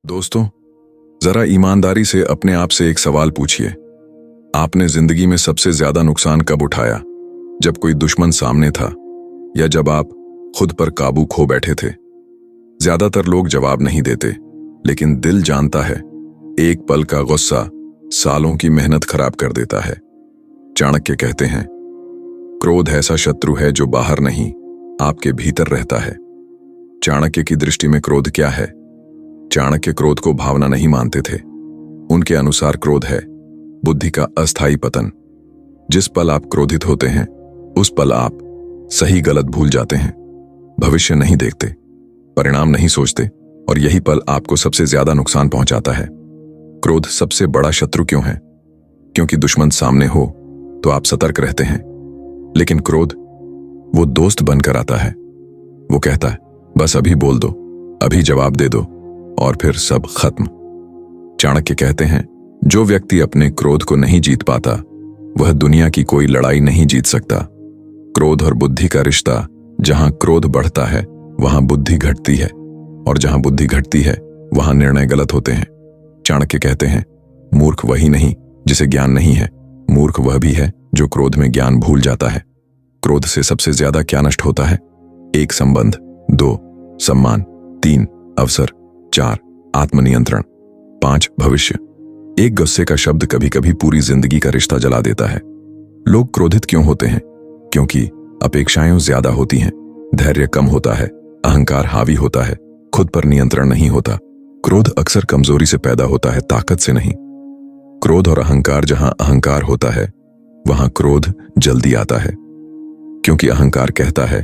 दोस्तों, जरा ईमानदारी से अपने आप से एक सवाल पूछिए। आपने जिंदगी में सबसे ज्यादा नुकसान कब उठाया? जब कोई दुश्मन सामने था या जब आप खुद पर काबू खो बैठे थे? ज्यादातर लोग जवाब नहीं देते, लेकिन दिल जानता है एक पल का गुस्सा सालों की मेहनत खराब कर देता है। चाणक्य कहते हैं, क्रोध ऐसा शत्रु है जो बाहर नहीं, आपके भीतर रहता है। चाणक्य की दृष्टि में क्रोध क्या है? चाणक्य क्रोध को भावना नहीं मानते थे। उनके अनुसार क्रोध है बुद्धि का अस्थायी पतन। जिस पल आप क्रोधित होते हैं, उस पल आप सही गलत भूल जाते हैं, भविष्य नहीं देखते, परिणाम नहीं सोचते, और यही पल आपको सबसे ज्यादा नुकसान पहुंचाता है। क्रोध सबसे बड़ा शत्रु क्यों है? क्योंकि दुश्मन सामने हो तो आप सतर्क रहते हैं, लेकिन क्रोध वो दोस्त बनकर आता है। वो कहता है, बस अभी बोल दो, अभी जवाब दे दो, और फिर सब खत्म। चाणक्य कहते हैं, जो व्यक्ति अपने क्रोध को नहीं जीत पाता, वह दुनिया की कोई लड़ाई नहीं जीत सकता। क्रोध और बुद्धि का रिश्ता, जहां क्रोध बढ़ता है वहां बुद्धि घटती है, और जहां बुद्धि घटती है वहां निर्णय गलत होते हैं। चाणक्य कहते हैं, मूर्ख वही नहीं जिसे ज्ञान नहीं है, मूर्ख वह भी है जो क्रोध में ज्ञान भूल जाता है। क्रोध से सबसे ज्यादा क्या नष्ट होता है? 1 संबंध, 2 सम्मान, 3 अवसर, 4 आत्मनियंत्रण, 5 भविष्य। एक गुस्से का शब्द कभी कभी पूरी जिंदगी का रिश्ता जला देता है। लोग क्रोधित क्यों होते हैं? क्योंकि अपेक्षाएं ज्यादा होती हैं, धैर्य कम होता है, अहंकार हावी होता है, खुद पर नियंत्रण नहीं होता। क्रोध अक्सर कमजोरी से पैदा होता है, ताकत से नहीं। क्रोध और अहंकार, जहां अहंकार होता है वहां क्रोध जल्दी आता है, क्योंकि अहंकार कहता है,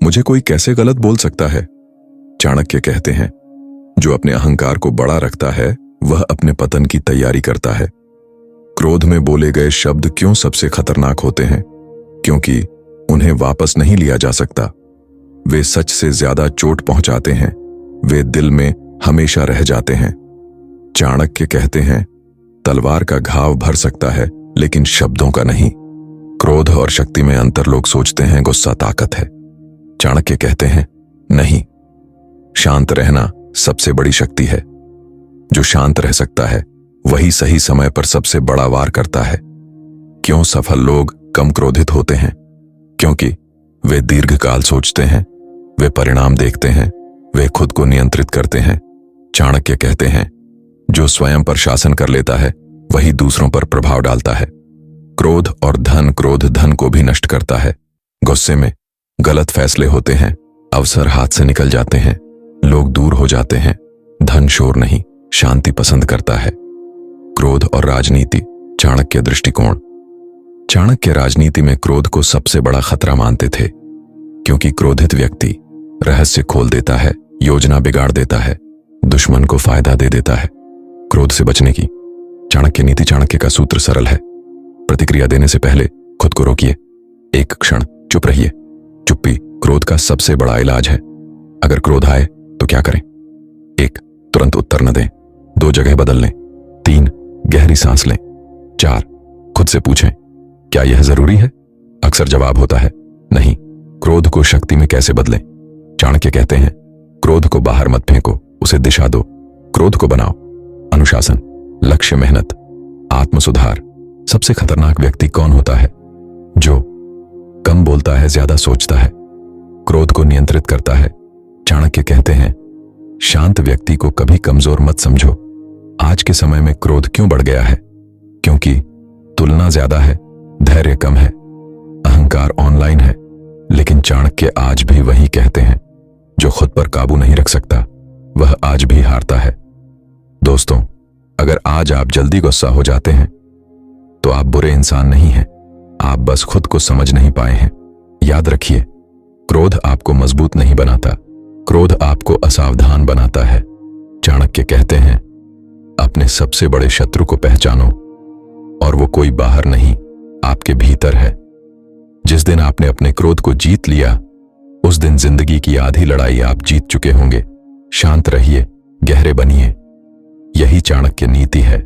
मुझे कोई कैसे गलत बोल सकता है। चाणक्य कहते हैं, जो अपने अहंकार को बड़ा रखता है वह अपने पतन की तैयारी करता है। क्रोध में बोले गए शब्द क्यों सबसे खतरनाक होते हैं? क्योंकि उन्हें वापस नहीं लिया जा सकता। वे सच से ज्यादा चोट पहुंचाते हैं, वे दिल में हमेशा रह जाते हैं। चाणक्य कहते हैं, तलवार का घाव भर सकता है लेकिन शब्दों का नहीं। क्रोध और शक्ति में अंतर। लोग सोचते हैं गुस्सा ताकत है। चाणक्य कहते हैं, नहीं, शांत रहना सबसे बड़ी शक्ति है। जो शांत रह सकता है वही सही समय पर सबसे बड़ा वार करता है। क्यों सफल लोग कम क्रोधित होते हैं? क्योंकि वे दीर्घकाल सोचते हैं, वे परिणाम देखते हैं, वे खुद को नियंत्रित करते हैं। चाणक्य कहते हैं, जो स्वयं पर शासन कर लेता है वही दूसरों पर प्रभाव डालता है। क्रोध और धन, क्रोध धन को भी नष्ट करता है। गुस्से में गलत फैसले होते हैं, अवसर हाथ से निकल जाते हैं, लोग दूर हो जाते हैं। धन शोर नहीं, शांति पसंद करता है। क्रोध और राजनीति, चाणक्य दृष्टिकोण। चाणक्य राजनीति में क्रोध को सबसे बड़ा खतरा मानते थे, क्योंकि क्रोधित व्यक्ति रहस्य खोल देता है, योजना बिगाड़ देता है, दुश्मन को फायदा दे देता है। क्रोध से बचने की चाणक्य नीति। चाणक्य का सूत्र सरल है, प्रतिक्रिया देने से पहले खुद को रोकिए, एक क्षण चुप रहिए। चुप्पी क्रोध का सबसे बड़ा इलाज है। अगर क्रोध आए तो क्या करें? 1 तुरंत उत्तर न दें, 2 जगह बदल लें, 3 गहरी सांस लें, 4 खुद से पूछें, क्या यह जरूरी है? अक्सर जवाब होता है नहीं। क्रोध को शक्ति में कैसे बदलें? चाणक्य कहते हैं, क्रोध को बाहर मत फेंको, उसे दिशा दो। क्रोध को बनाओ अनुशासन, लक्ष्य, मेहनत, आत्म सुधार। सबसे खतरनाक व्यक्ति कौन होता है? जो कम बोलता है, ज्यादा सोचता है, क्रोध को नियंत्रित करता है। चाणक्य कहते हैं, शांत व्यक्ति को कभी कमजोर मत समझो। आज के समय में क्रोध क्यों बढ़ गया है? क्योंकि तुलना ज्यादा है, धैर्य कम है, अहंकार ऑनलाइन है। लेकिन चाणक्य आज भी वही कहते हैं, जो खुद पर काबू नहीं रख सकता वह आज भी हारता है। दोस्तों, अगर आज आप जल्दी गुस्सा हो जाते हैं तो आप बुरे इंसान नहीं हैं, आप बस खुद को समझ नहीं पाए हैं। याद रखिए, क्रोध आपको मजबूत नहीं बनाता, क्रोध आपको असावधान बनाता है। चाणक्य कहते हैं, अपने सबसे बड़े शत्रु को पहचानो, और वो कोई बाहर नहीं, आपके भीतर है। जिस दिन आपने अपने क्रोध को जीत लिया, उस दिन जिंदगी की आधी लड़ाई आप जीत चुके होंगे। शांत रहिए, गहरे बनिए, यही चाणक्य नीति है।